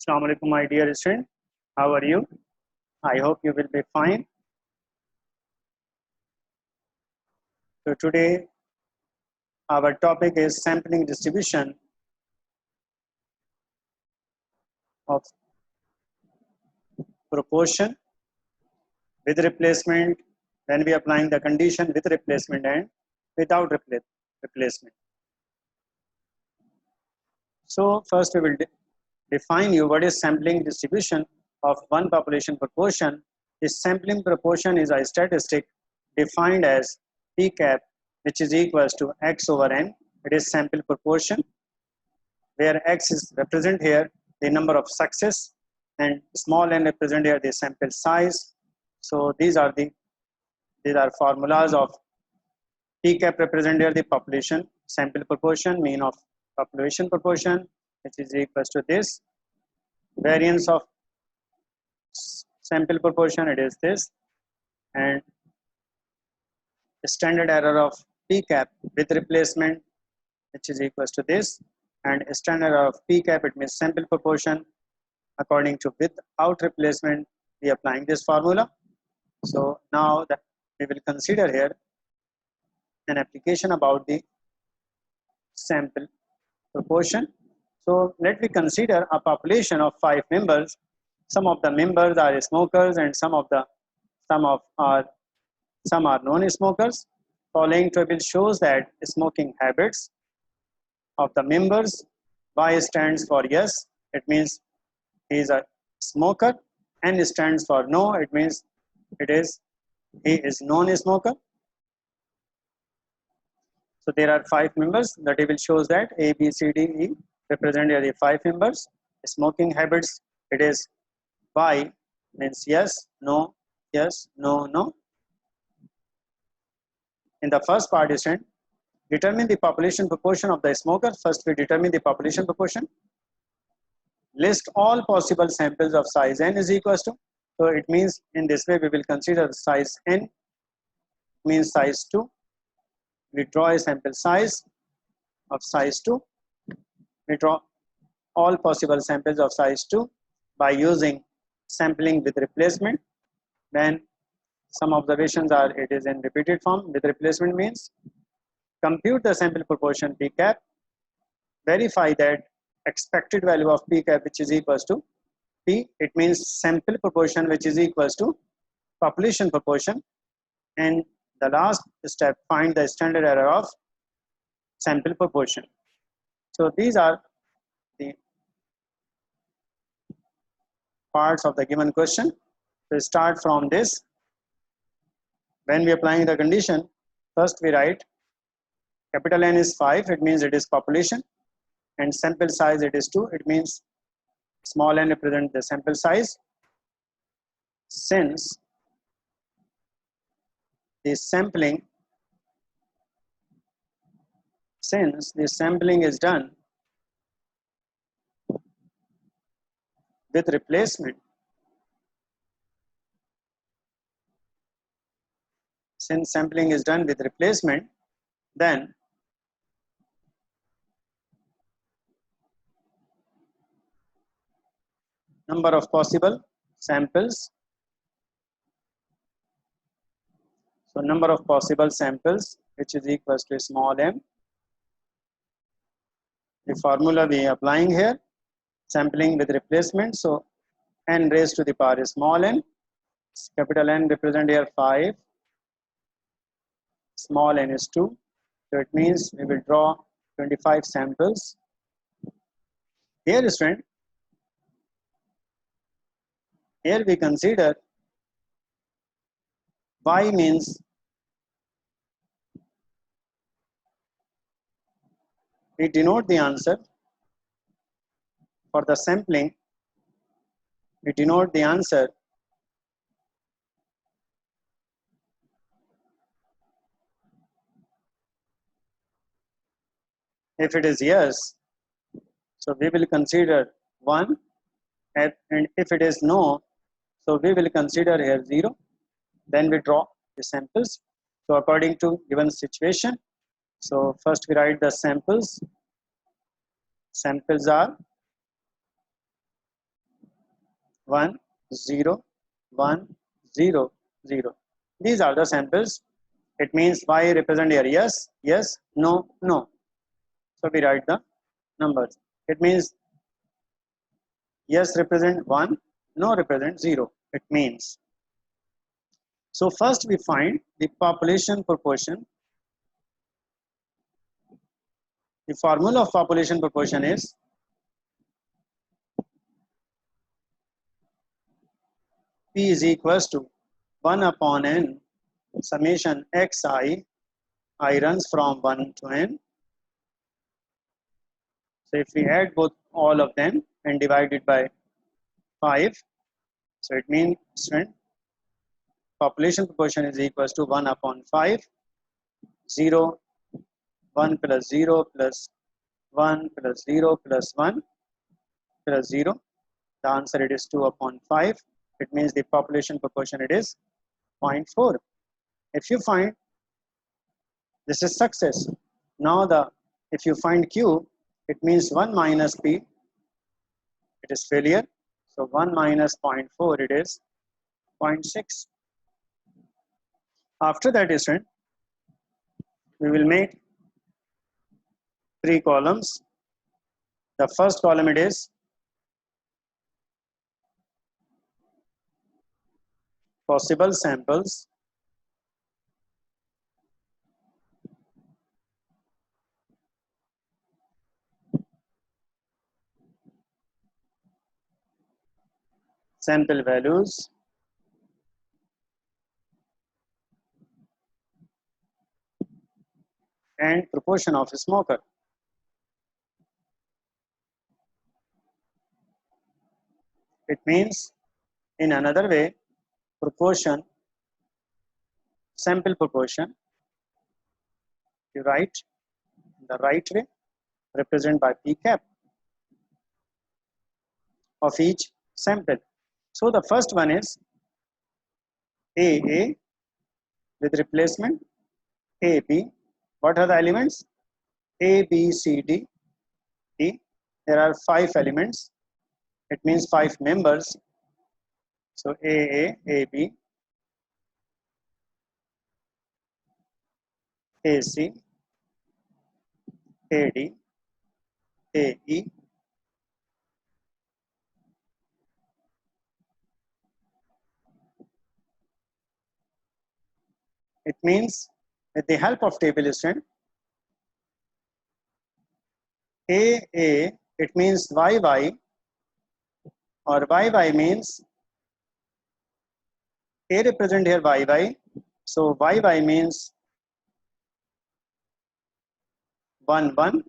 Assalamu alaikum, my dear student. How are you? I hope you will be fine. So today our topic is sampling distribution of proportion with replacement when we applying the condition with replacement and without replacement. So first we will define you what is sampling distribution of one population proportion. This sampling proportion is a statistic defined as P cap, which is equals to x over n. It is sample proportion where x is represent here the number of success and small n represent here the sample size. So these are formulas of P cap represent here the population sample proportion, mean of population proportion, which is equals to this. Variance of sample proportion, it is this, and standard error of P cap with replacement, which is equals to this, and standard error of P cap, it means sample proportion according to without replacement. We are applying this formula. So now that we will consider here an application about the sample proportion. So let me consider a population of 5 members. Some of the members are smokers and some are non-smokers. Following table shows that smoking habits of the members. Y stands for yes, it means he is a smoker. N stands for no, it means he is non-smoker. So there are 5 members. The table shows that A, B, C, D, E represent the 5 members. Smoking habits, it is Y means yes, no, no. In the first participant, determine the population proportion of the smoker. First we determine the population proportion. List all possible samples of size n is equals to. So it means in this way we will consider the size n means size 2. We draw a sample size of size 2. We draw all possible samples of size 2 by using sampling with replacement. Then some observations are it is in repeated form. With replacement means compute the sample proportion P cap, verify that expected value of P cap which is equals to P, it means sample proportion which is equals to population proportion, and the last step, find the standard error of sample proportion. So these are the parts of the given question. So start from this. When we applying the condition, first we write capital N is 5, it means it is population, and sample size it is 2, it means small n represent the sample size. Since the sampling is done with replacement, then number of possible samples. So number of possible samples which is equals to small m. The formula we are applying here, sampling with replacement. So n raised to the power is small n. Capital N represent here 5. Small n is 2. So it means we will draw 25 samples. Here student, here we consider Y means we denote the answer for the sampling. We denote the answer if it is yes. So we will consider 1, and if it is no, so we will consider here 0. Then we draw the samples. So according to given situation, so first we write the samples. Samples are 1 0 1 0 0. These are the samples. It means y represent here yes yes no no, so we write the numbers. It means yes represent 1, no represent 0. It means, so first we find the population proportion. The formula of population proportion is P is equals to 1 upon n summation xi, I runs from 1 to n. So if we add both all of them and divide it by 5, so it means student population proportion is equals to 1 upon 5, 0, 1 plus 0 plus 1 plus 0 plus 1 plus 0. The answer it is 2 upon 5. It means the population proportion it is 0.4. If you find this is success. Now if you find Q, it means 1 minus P, it is failure. So 1 minus 0.4, it is 0.6. After that, student, we will make 3 columns. The first column it is possible samples. Sample values. And proportion of a smoker. It means, in another way, proportion, sample proportion, you write in the right way, represent by P cap of each sample. So the first one is AA with replacement AB. What are the elements? A, B, C, D, E. There are 5 elements. It means 5 members. So AA, AB, AC, AD, AE. It means with the help of table student, AA, it means YY, or YY means A represent here YY. So YY means 1 1.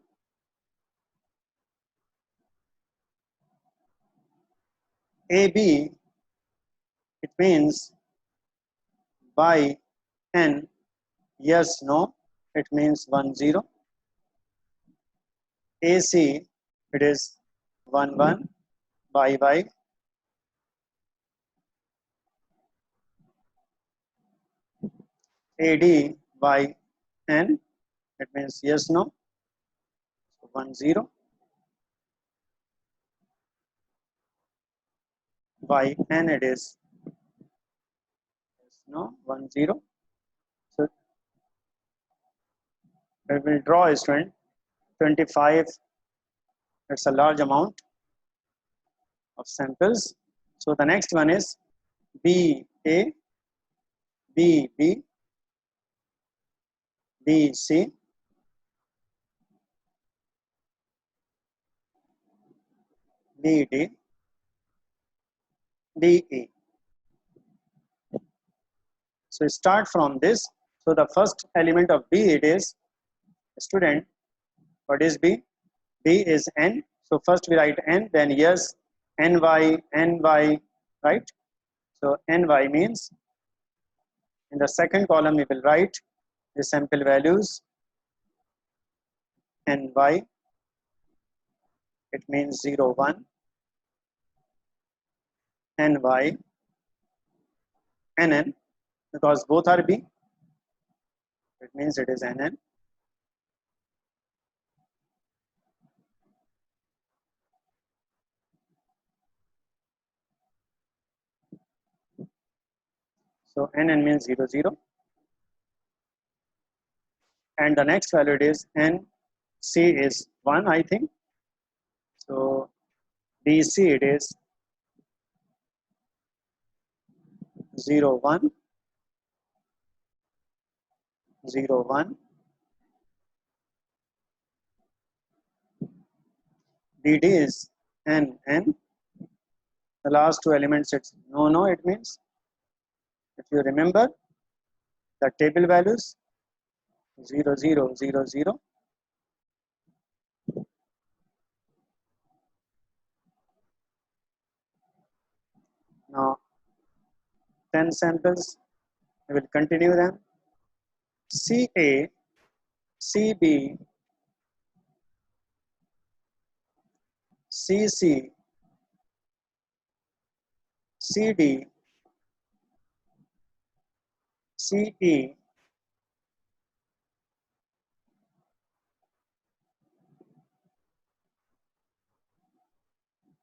AB, it means by n yes no, it means 1 0. AC, it is 1 1 by y. AD by n, it means yes no, so 1 0. By n it is yes no 1 0. So we will draw a student 25. It's a large amount of samples. So the next one is BA, BB, BC, BD, DE. So start from this. So the first element of B it is student. What is B? B is n. So first we write n, then yes, ny, ny, right? So ny means in the second column we will write the sample values ny. It means 0 1, ny, nn, because both are B. It means it is nn. So n means 0, 0. And the next value it is n, c is 1, I think. So dc it is 0, 1, 0, 1. dd is n, n. The last two elements it's no, no, it means, if you remember the table values, 0, 0, 0, 0. Now 10 samples, we will continue them. CA, CB, CC, CD, CE,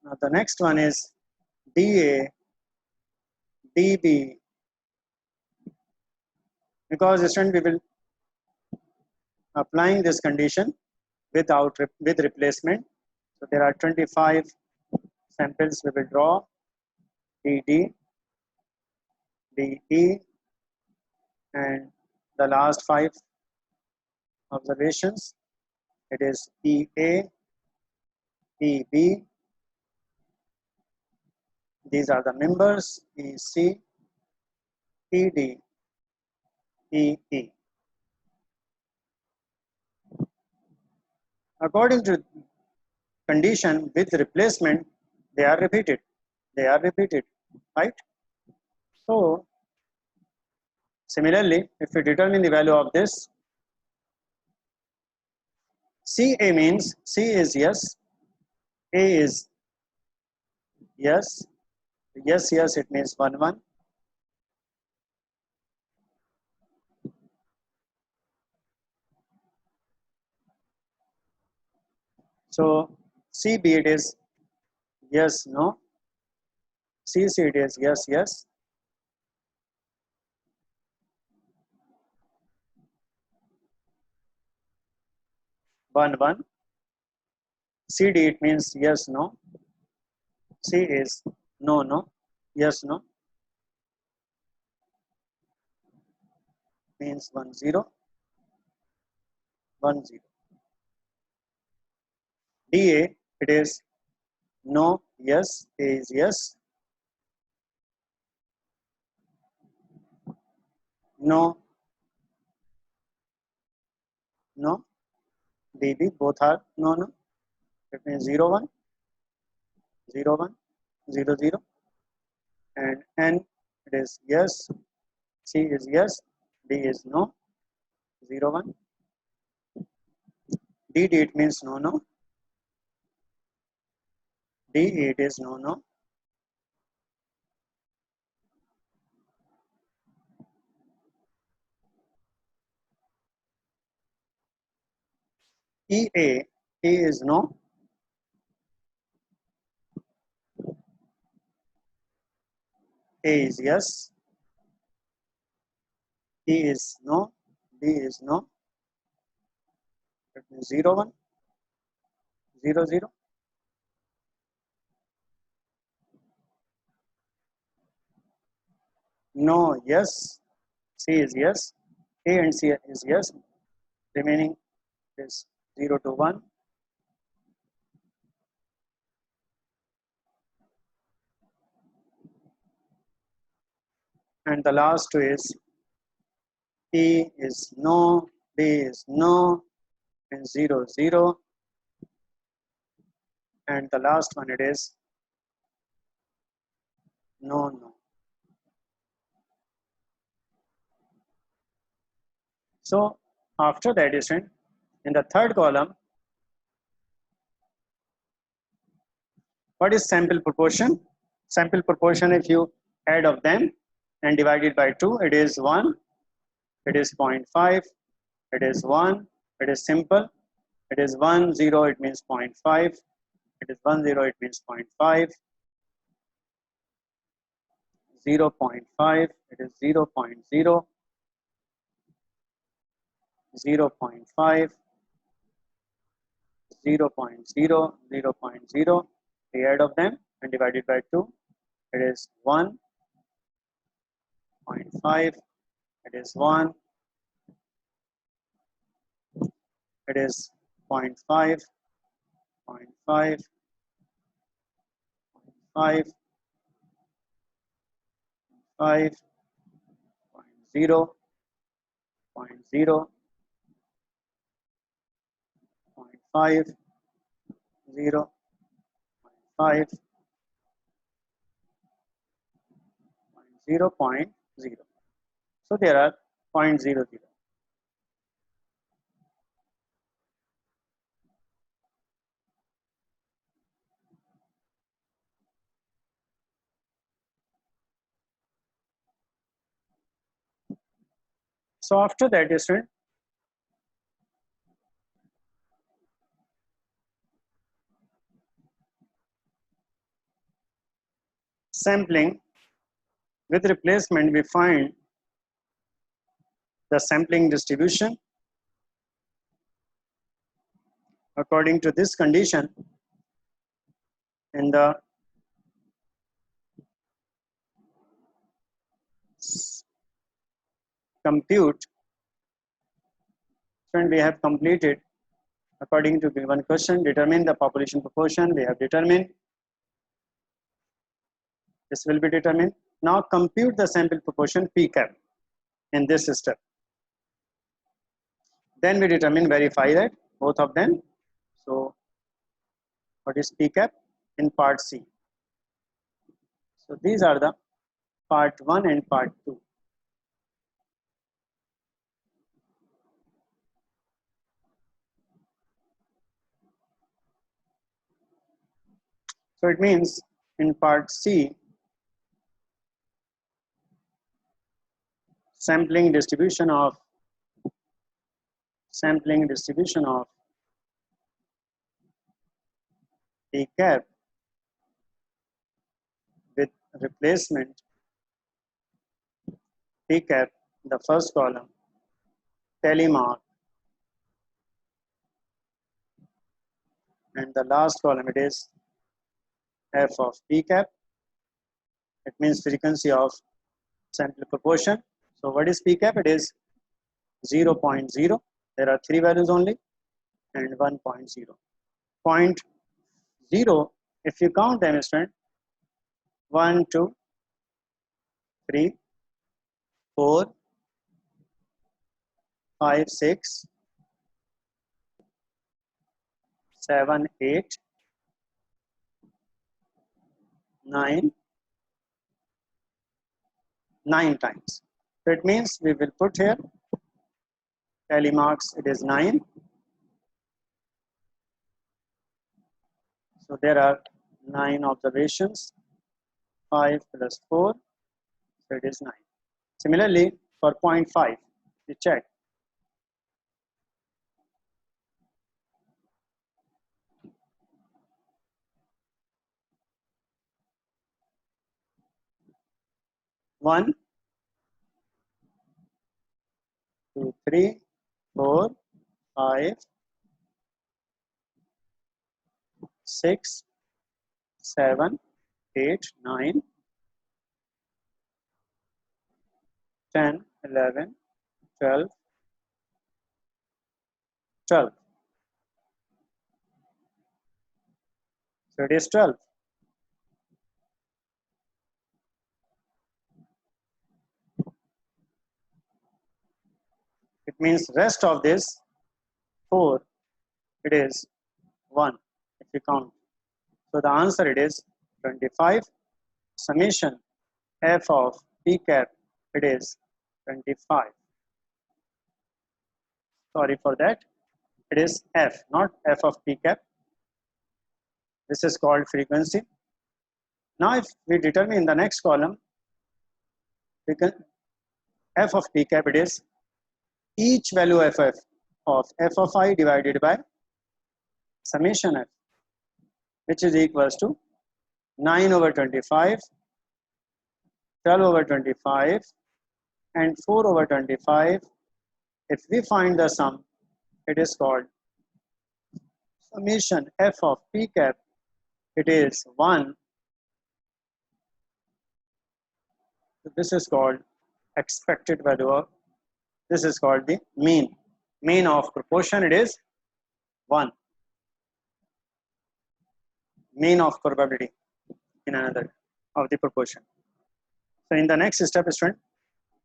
now the next one is DA, DB, because student we will applying this condition with replacement. So there are 25 samples we will draw, DD, DE, and the last 5 observations, it is EA, EB, these are the members, EC, ED, EE. According to condition with replacement, they are repeated, right? So similarly, if we determine the value of this, CA means C is yes, A is yes, yes, yes, it means 1, 1. So CB it is yes, no, CC it is yes, yes. One, one. CD it means yes, no. C is no, no, yes, no, means 1, 0, 1, 0. DA it is no, yes, A is yes, no, no, DB both are no, no. It means 0, 1, 0, 1, 0, 0. And N it is yes, C is yes, D is no, 0, 1. DD it means no, no. DE it is no, no. EA, E is no. A is yes, E is no, D is no. It means 0, 1, 0, 0. No, yes, C is yes, A and C is yes, remaining is 0 to 1. And the last two is E is no, D is no, and 0, 0. And the last one it is no, no. So after the addition, in the third column, what is sample proportion? Sample proportion, if you add of them and divide it by 2, it is 1, it is 0.5, it is 1, it is simple, it is 1, 0, it means 0.5, it is 1, 0, it means 0.5, 0.5, it is 0.0, 0.5, 0.0, 0.0, the add of them and divided by 2, it is 1.5, it is 1, it is 0.5, 0.5, 5, 5, 0, 0, 0.5, 0, 5, 0.0. So there are 0.00. So after that, student, sampling with replacement, we find the sampling distribution. According to this condition, in the compute, student, we have completed according to given question, determine the population proportion. We have determined. This will be determined. Now compute the sample proportion P cap in this step. Then we determine, verify that both of them. So what is P cap in part C? So these are the part 1 and part 2. So it means in part C, sampling distribution of P cap with replacement P cap, the first column, tally mark, and the last column it is f of P cap. It means frequency of sample proportion. So what is P cap? It is 0.0. There are 3 values only, and 1.0. 0.0, if you count them, student, 1, 2, 3, 4, 5, 6, 7, 8, 9 times. So it means we will put here tally marks, it is 9. So there are 9 observations, 5 plus 4, so it is 9. Similarly, for 0.5, we check. One, 2, 3, 4, 5, 6, 7, 8, 9, 10, 11, 12, 12. So it is 12. It means rest of this 4, it is 1 if you count. So the answer it is 25. Summation f of P cap, it is 25. Sorry for that. It is f, not f of P cap. This is called frequency. Now if we determine the next column, we can f of P cap, it is each value of I divided by summation f, which is equals to 9/25 12 over 25 and 4 over 25. If we find the sum, it is called summation f of p cap. It is 1. This is called expected value of, this is called the mean. Mean of proportion, it is 1. Mean of probability in another of the proportion. So in the next step, student,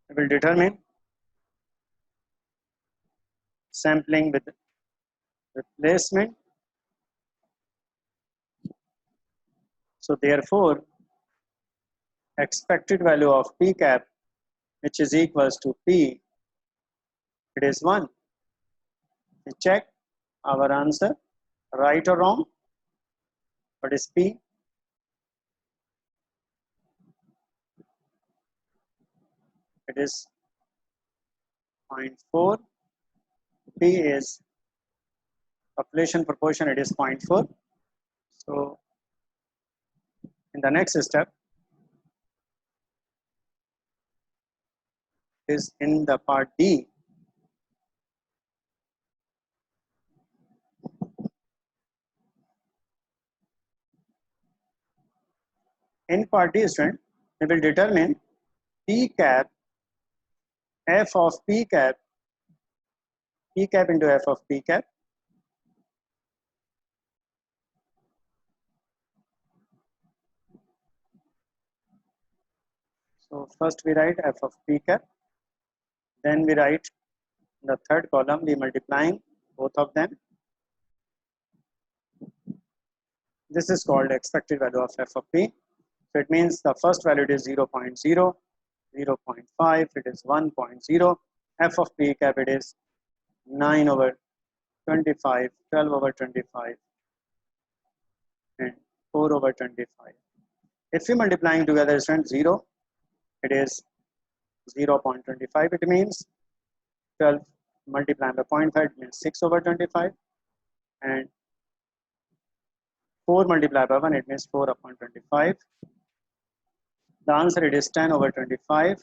we will determine sampling with replacement. So therefore, expected value of p cap, which is equals to p, it is 1. We check our answer, right or wrong. What is p? It is 0.4. P is population proportion, it is 0.4. So in the next step is in the part D. In part D, student, we will determine p cap, f of p cap, p cap into f of p cap. So first we write f of p cap, then we write in the third column, we multiplying both of them. This is called expected value of f of p. So it means the first value is 0.0, 0.5, it is 1.0. F of p cap, it is 9 over 25, 12 over 25, and 4 over 25. If we multiplying together, student, 0, it is 0.25. It means 12 multiplied by 0.5, it means 6 over 25, and 4 multiplied by 1, it means 4 upon 25. The answer, it is 10 over 25. It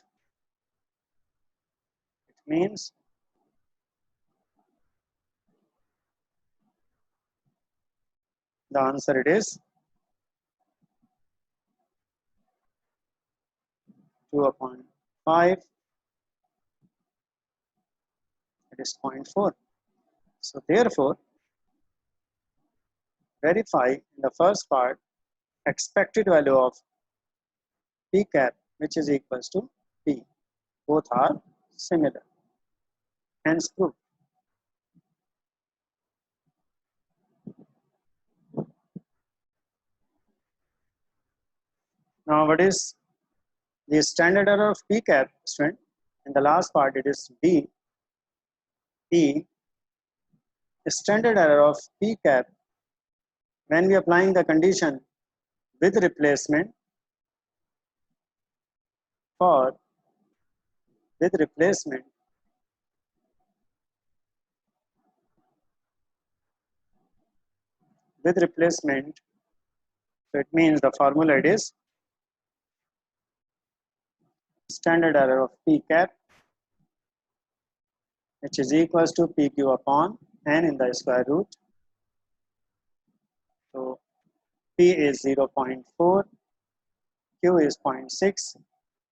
means the answer, it is 2 upon 5. It is 0.4. So therefore, verify in the first part expected value of p cap, which is equals to p. Both are similar. Hence proof. Now, what is the standard error of p cap, student? In the last part, it is b. P. Standard error of p cap when we applying the condition with replacement for with replacement with replacement. So it means the formula, it is standard error of p cap, which is equals to pq upon n in the square root. So p is 0.4, q is 0.6,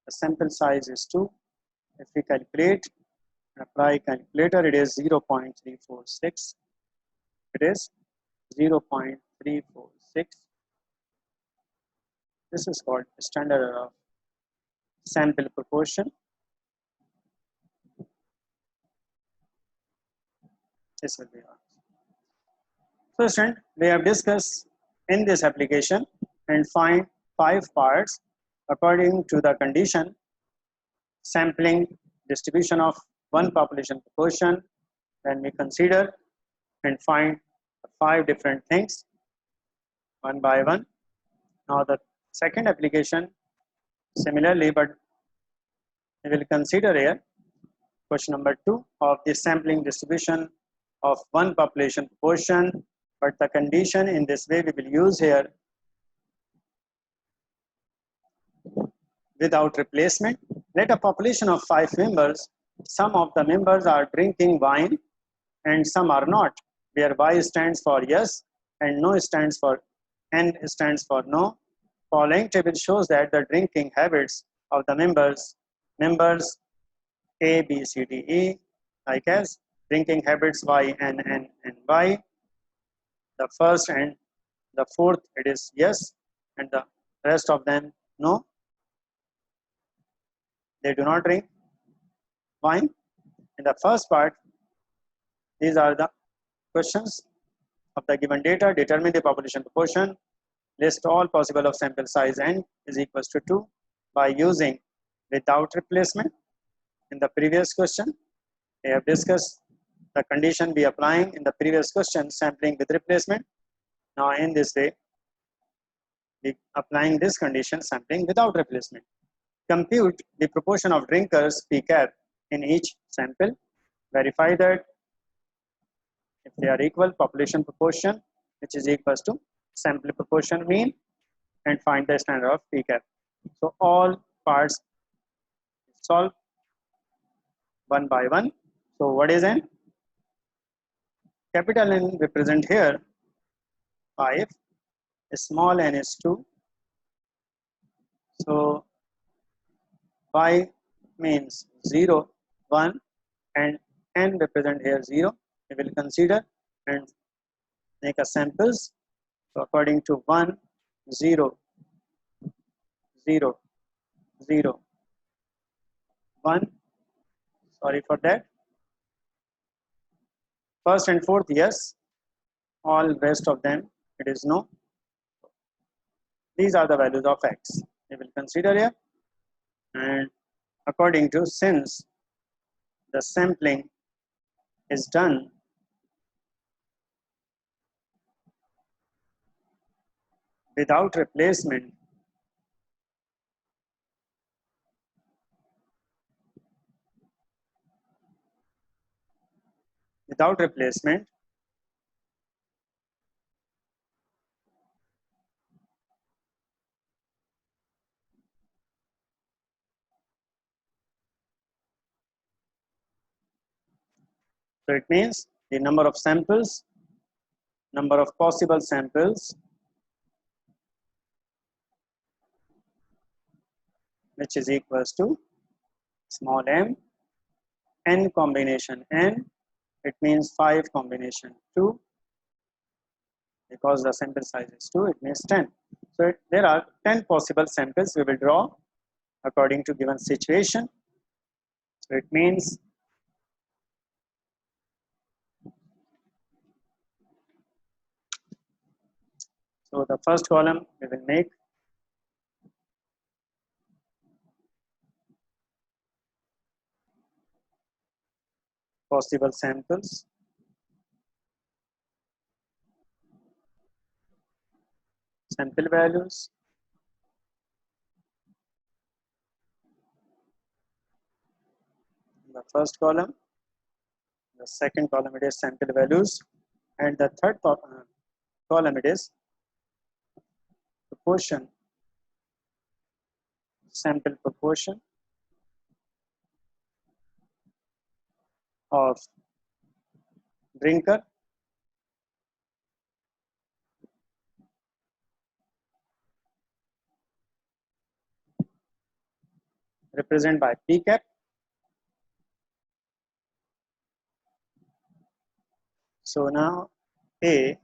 the sample size is 2. If we calculate and apply calculator, it is 0.346. It is 0.346. This is called standard error of sample proportion. This will be ours. So, student, we have discussed in this application and find 5 parts according to the condition sampling distribution of one population proportion. Then we consider and find 5 different things one by one. Now the second application similarly, but we will consider here question number 2 of the sampling distribution of one population proportion, but the condition in this way we will use here without replacement. Let a population of 5 members. Some of the members are drinking wine and some are not, where Y stands for yes and no stands for N stands for no. Following table shows that the drinking habits of the members A, B, C, D, E, like as drinking habits Y, N, N, and Y. The first and the fourth, it is yes, and the rest of them no. They do not drink wine. In the first part, these are the questions of the given data. Determine the population proportion. List all possible of sample size n is equals to 2 by using without replacement. In the previous question, we have discussed the condition we applying in the previous question, sampling with replacement. Now in this way, we applying this condition, sampling without replacement. Compute the proportion of drinkers P cap in each sample. Verify that if they are equal, population proportion, which is equals to sample proportion mean, and find the standard of P cap. So all parts solve one by one. So what is n? Capital N represent here 5, small n is 2. So Y means 0, 1, and n represent here 0. We will consider and make a samples. So according to 1, 0, 0, 0, 1. Sorry for that. First and fourth, yes. All rest of them, it is no. These are the values of x. We will consider here. And according to, since the sampling is done without replacement, so it means the number of samples, number of possible samples, which is equals to small m, n combination n, it means 5 combination 2, because the sample size is 2, it means 10. So there are 10 possible samples we will draw according to given situation. So it means so the first column we will make possible samples, sample values, in the first column, the second column it is sample values, and the third column it is proportion, sample proportion of drinker represented by P cap. So now A,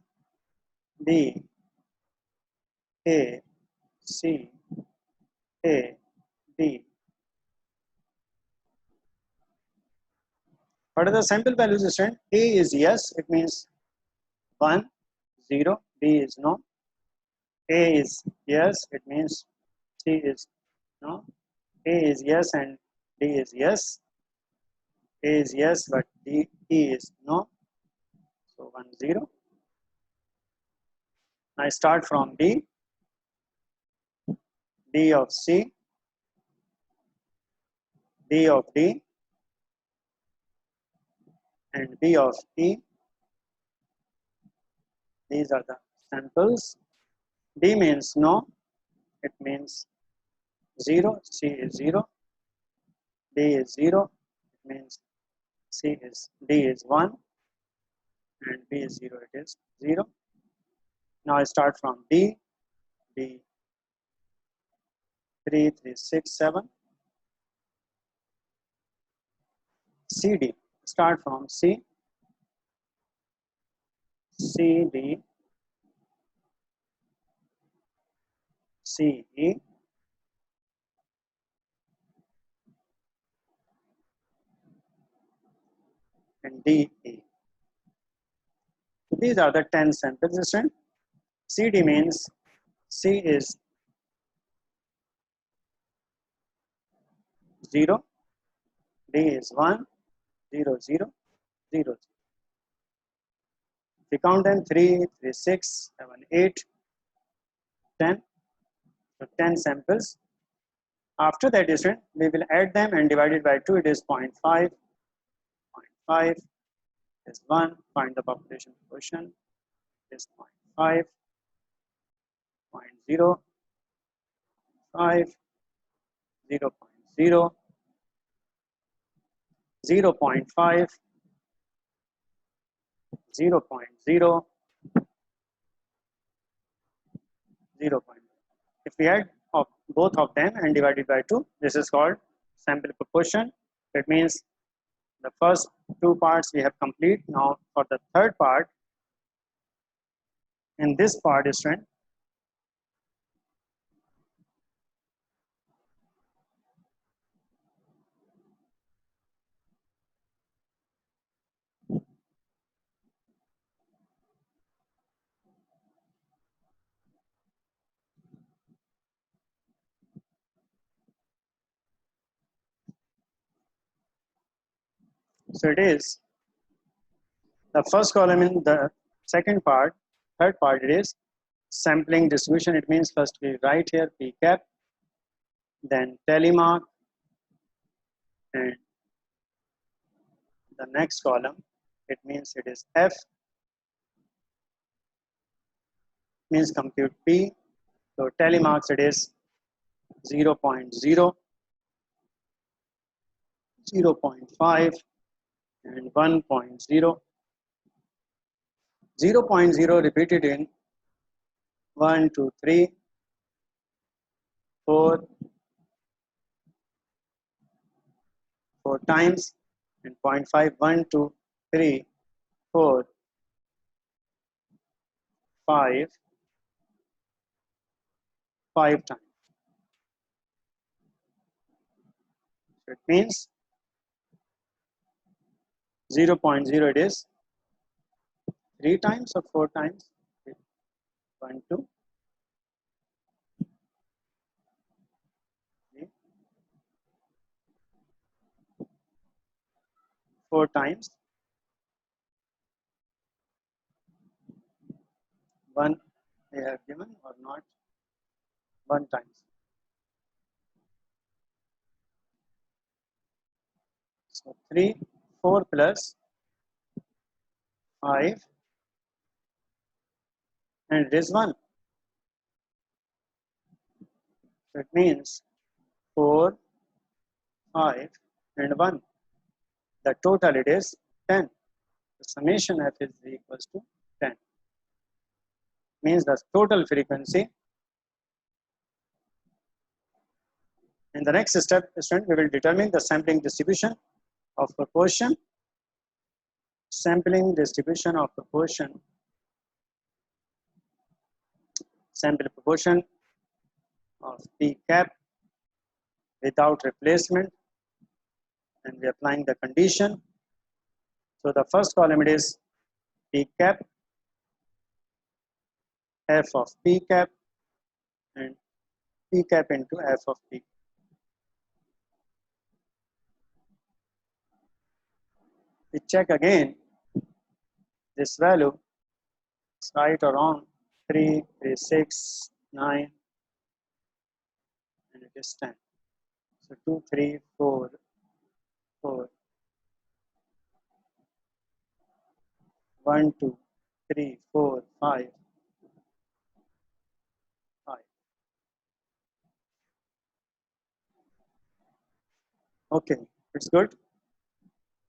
B, A, C, A, B. What are the sample values stand? A is yes, it means 1, 0, B is no. A is yes, it means C is no. A is yes and D is yes. A is yes, but D, E is no. So 1, 0. I start from D, D of C, D of D, and B of E. These are the samples. D means no, it means 0, C is 0, D is 0, it means D is 1, and B is 0, it is 0. Now I start from D, 3, 3, 6, 7. CD, start from C, D, C, E, and D, E. So these are the 10 samples, student. CD means C is 0, D is 1, 0, 0, 0. If you count them 3, 3, 6, 7, 8, 10. So 10 samples. After that, student, we will add them and divide it by 2. It is 0.5, 0.5 is 1. Find the population proportion. It is 0.5, 0.0, 5, 0, 0.0, 0.5, 0.0, 0. If we add of both of them and divide it by 2, this is called sample proportion. That means the first two parts we have complete. Now for the third part, in this part, student, so it is the first column in the second part, third part, it is sampling distribution. It means first we write here P cap, then telemark, and the next column, it means it is F, means compute P. So telemarks it is 0.0, 0.5, and 1.0. 0.0 repeated in 1, 2, 3, 4, 4 times, and 0.5, 1, 2, 3, 4, 5, 5 times. So it means 0.0 it is 3 times or 4 times. 1, 2, 3, 4 times. 1 they have given or not, 1 times. So 3, 4 plus 5, and it is 1. So it means 4, 5, and 1. The total it is 10. The summation F is equals to 10. Means the total frequency. In the next step, student, we will determine the sampling distribution of proportion. Sampling distribution of proportion. Sample proportion of P cap without replacement, and we are applying the condition. So the first column it is P cap, F of P cap, and P cap into F of P. We check again this value is right or wrong. 3, 3, 6, 9, and it is 10. So 2, 3, 4, 4, 1, 2, 3, 4, 5, 5. Okay, it's good.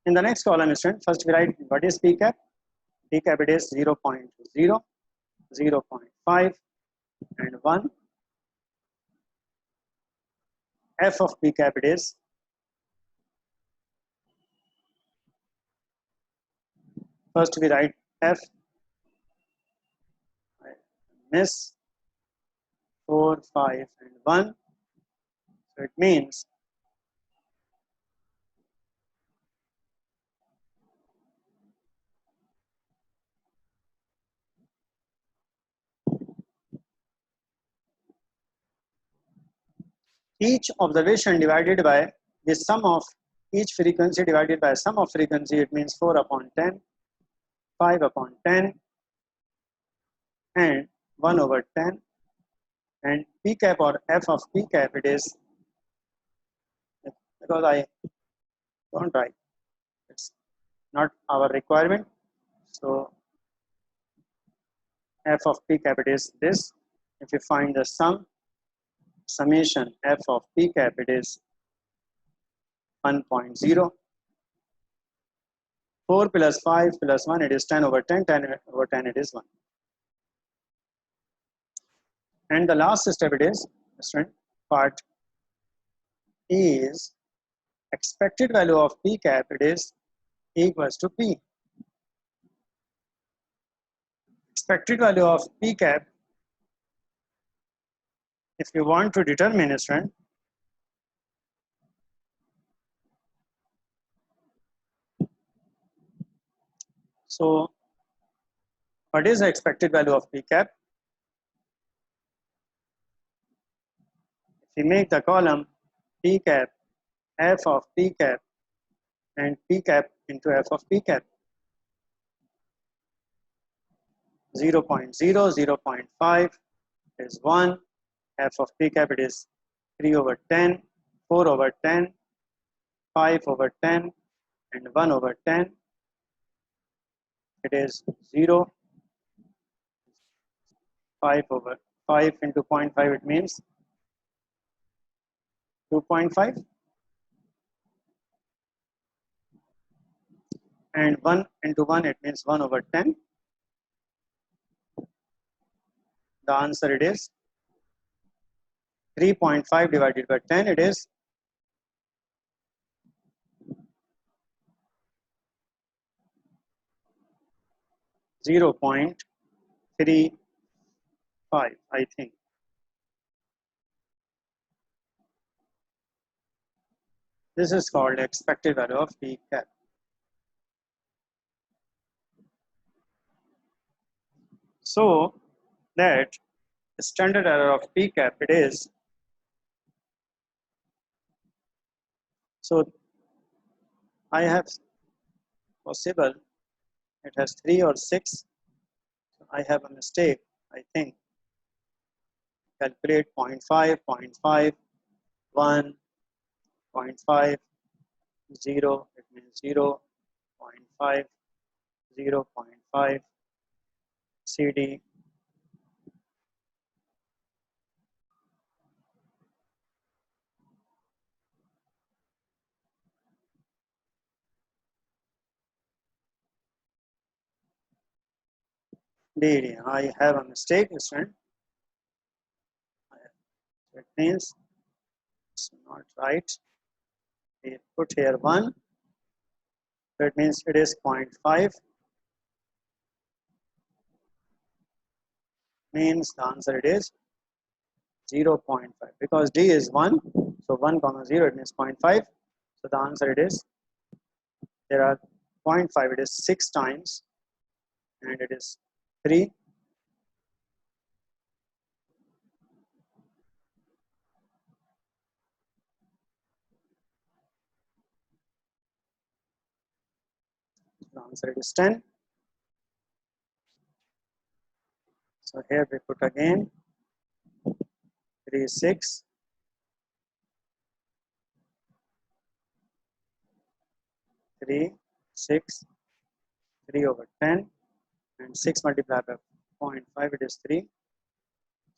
In the next column, student, first we write what is p cap. P cap it is 0.0, 0.5, and 1. F of p cap it is first we write f. I miss 4, 5, and 1. So it means each observation divided by the sum of each frequency divided by sum of frequency, it means 4 upon 10, 5 upon 10, and 1 over 10. And p cap or f of p cap it is, because I don't write, it's not our requirement. So f of p cap it is this. If you find the summation f of p cap it is 1.0. 4 plus 5 plus 1 it is 10 over 10, 10 over 10 it is 1. And the last step it is, student, part is expected value of p cap it is equals to p. Expected value of p cap, if you want to determine, student, so what is the expected value of p cap? If we make the column p cap, f of p cap, and p cap into f of p cap, 0.0, 0.5 is 1, f of p cap it is 3 over 10, 4 over 10, 5 over 10, and 1 over 10, it is 0, 5 over 5 into 0.5 it means 2.5, and 1 into 1 it means 1 over 10. The answer it is 3.5 divided by 10 it is 0.35, I think. This is called expected value of p cap. So that standard error of p cap it is, so I have possible it has 3 or 6. So I have a mistake, I think. Calculate 0.5, 0.5, 1, 0.5, 0, it means 0, 0.5, 0.5, CD, DD. I have a mistake, student. It means it's not right. We put here 1. That means it is 0.5. Means the answer it is 0.5, because D is 1. So 1 comma 0 it means 0.5. So the answer it is, there are 0.5 it is 6 times, and it is 3. The answer it is 10. So here we put again 3, 6. 3, 6, 3 over 10, and 6 multiplied by 0.5 it is 3.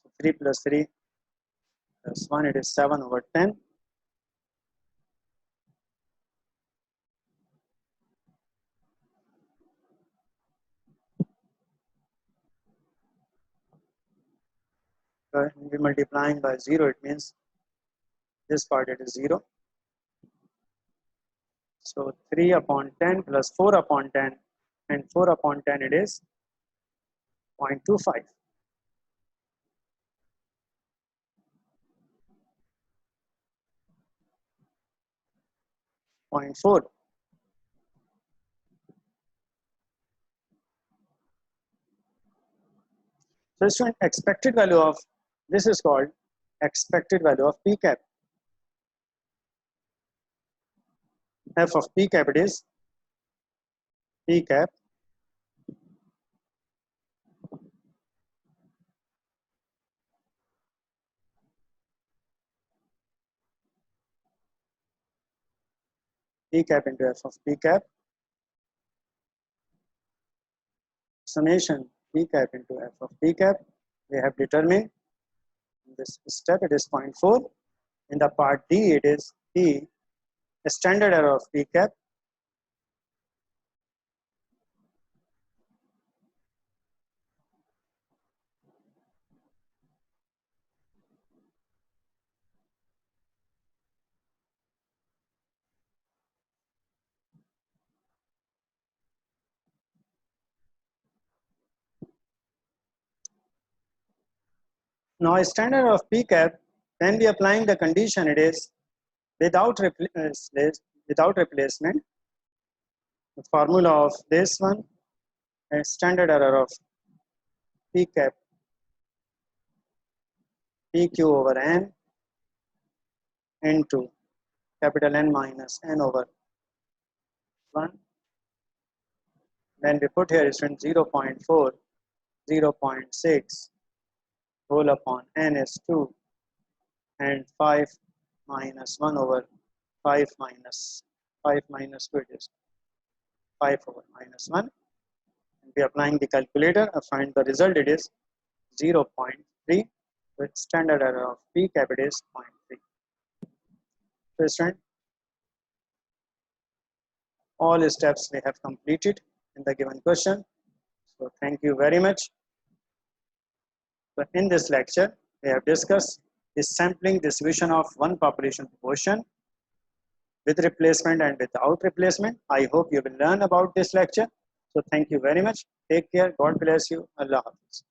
So 3 plus 3 plus 1 it is 7 over 10. we multiplying by 0, it means this part it is 0. So 3 upon 10 plus 4 upon 10, and 4 upon 10 it is 0.25. 0.4. So student, expected value of this is called expected value of P cap. F of P cap, it is P cap P cap into F of P cap summation P cap into F of P cap. We have determined in this step it is 0.4. In the part D it is P standard error of P cap. Now standard error of P cap, when we applying the condition, it is without replacement. The formula of this one is standard error of P cap PQ over N into capital N minus N over 1. Then we put here is 0.4, 0.6 whole upon N is 2, and 5 minus 1 over 5 minus 2, it is 5 over minus 1. And we applying the calculator, I find the result, it is 0.3, with standard error of P cap it is 0.3. So student, all steps we have completed in the given question. So thank you very much. So in this lecture, we have discussed the sampling distribution of one population proportion with replacement and without replacement. I hope you will learn about this lecture. So thank you very much. Take care. God bless you. Allah Hafiz.